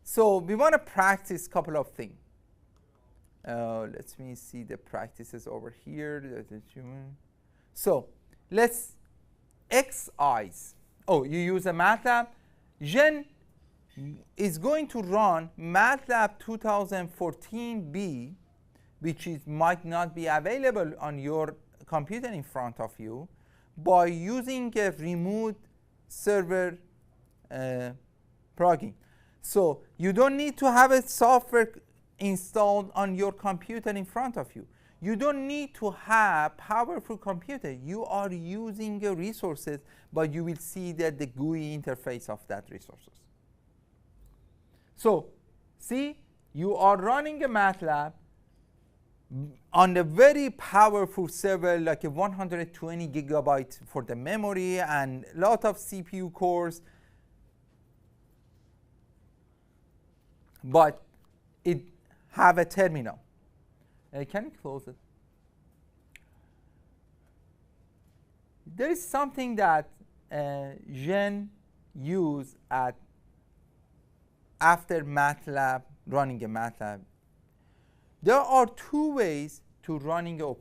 [SPEAKER 1] So we want to practice a couple of things. Let me see the practices over here. So let's XIs. Oh, you use a MATLAB. Jen is going to run MATLAB 2014b, which might not be available on your computer in front of you, by using a remote server plugin. So you don't need to have a software installed on your computer in front of you. You don't need to have powerful computer. You are using your resources, but you will see that the GUI interface of that resources. So see, you are running a MATLAB on a very powerful server, like a 120 gigabytes for the memory and a lot of CPU cores, but it have a terminal. Can you close it? There is something that Gen use after MATLAB, running a MATLAB. There are two ways to running a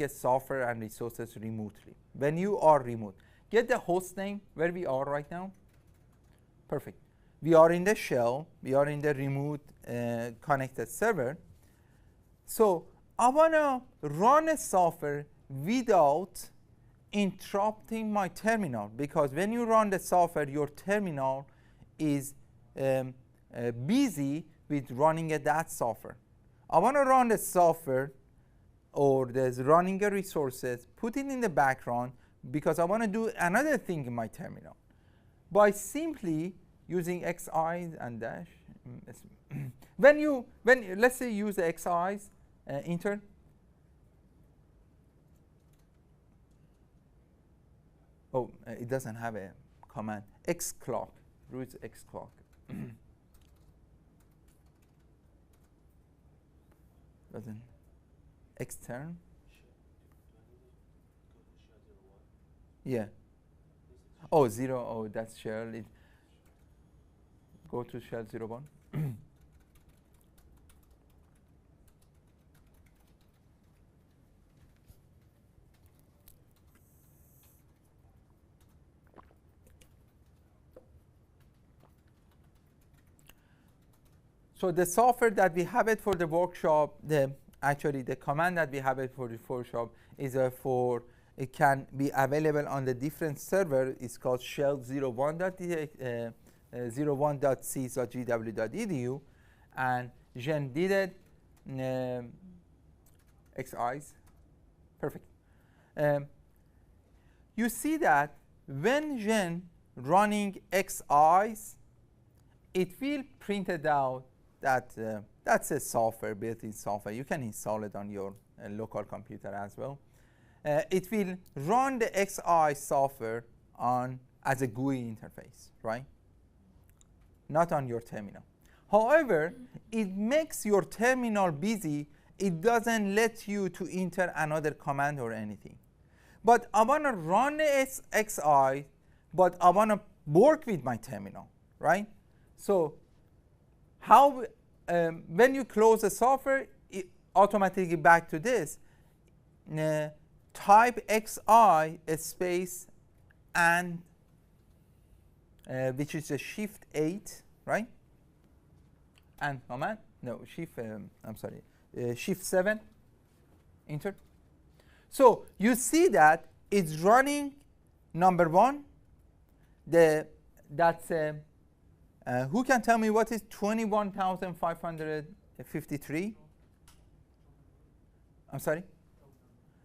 [SPEAKER 1] software and resources remotely. When you are remote, get the host name where we are right now. Perfect. We are in the shell. We are in the remote connected server. So I want to run a software without interrupting my terminal, because when you run the software, your terminal is busy with running that software. I want to run the software or there's running a resources, put it in the background, because I want to do another thing in my terminal. By simply using xeyes and dash, let's say use the xeyes, enter. Oh, it doesn't have a command. Xclock, root xclock. Doesn't extern. Yeah. Oh, 0. Oh, that's shell. Go to shell 01. So the software that we have it for the workshop, actually the command that we have it for the workshop is it can be available on the different server. It's called shell 01.c.gw.edu, and Gen did it. Xeyes, perfect. You see that when Gen running xeyes, it will print it out that that's a software, built-in software. You can install it on your local computer as well. It will run the xeyes software as a GUI interface, right? Not on your terminal. However, it makes your terminal busy. It doesn't let you to enter another command or anything. But I want to run the xeyes, but I want to work with my terminal, right? So when you close the software, it automatically back to this. Type xi space and which is a shift 8, right? And command, no, shift, I'm sorry, shift 7, enter. So you see that it's running number 1. That's who can tell me what is 21,553? I'm sorry?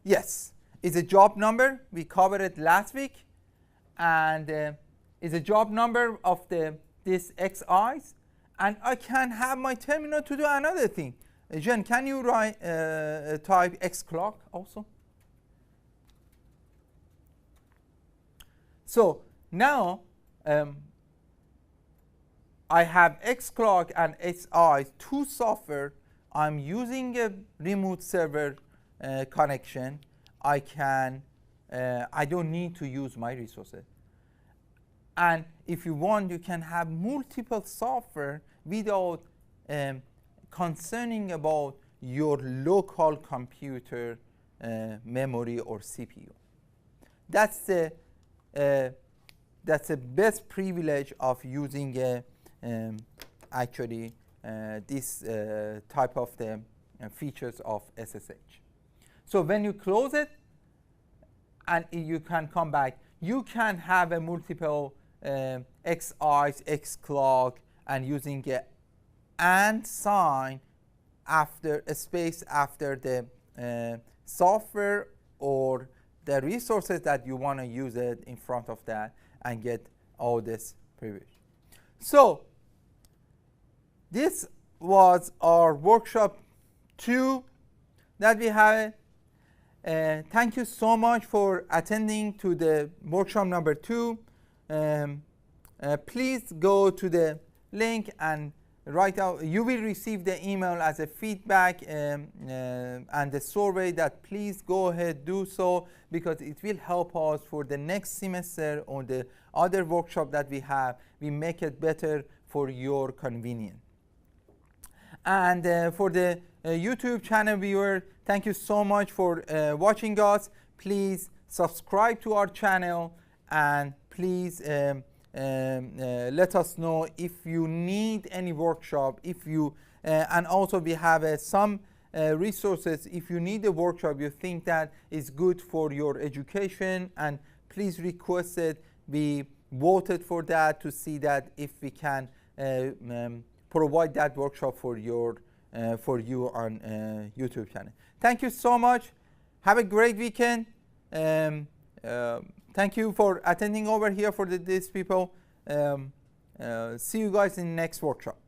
[SPEAKER 1] Yes, it's a job number. We covered it last week, and it's a job number of this xeyes, and I can have my terminal to do another thing. Jen, can you type xclock also? So now I have xclock and xeyes, two software. I'm using a remote server connection. I don't need to use my resources. And if you want, you can have multiple software without concerning about your local computer memory or CPU. That's the that's the best privilege of using actually this type of the features of SSH. So when you close it and you can come back, you can have a multiple XIs, XClog, and using a AND sign after a space after the software or the resources that you want to use it in front of that and get all this privilege. So this was our workshop 2 that we have. Thank you so much for attending to the workshop number 2. Please go to the link and write out. You will receive the email as a feedback and the survey that please go ahead do so, because it will help us for the next semester on the other workshop that we have. We make it better for your convenience. And for the YouTube channel viewer, thank you so much for watching us. Please subscribe to our channel, and please let us know if you need any workshop. If you and also we have some resources. If you need a workshop you think that is good for your education, and please request it. We voted for that to see that if we can provide that workshop for you on YouTube channel. Thank you so much. Have a great weekend. Thank you for attending over here for these people. See you guys in the next workshop.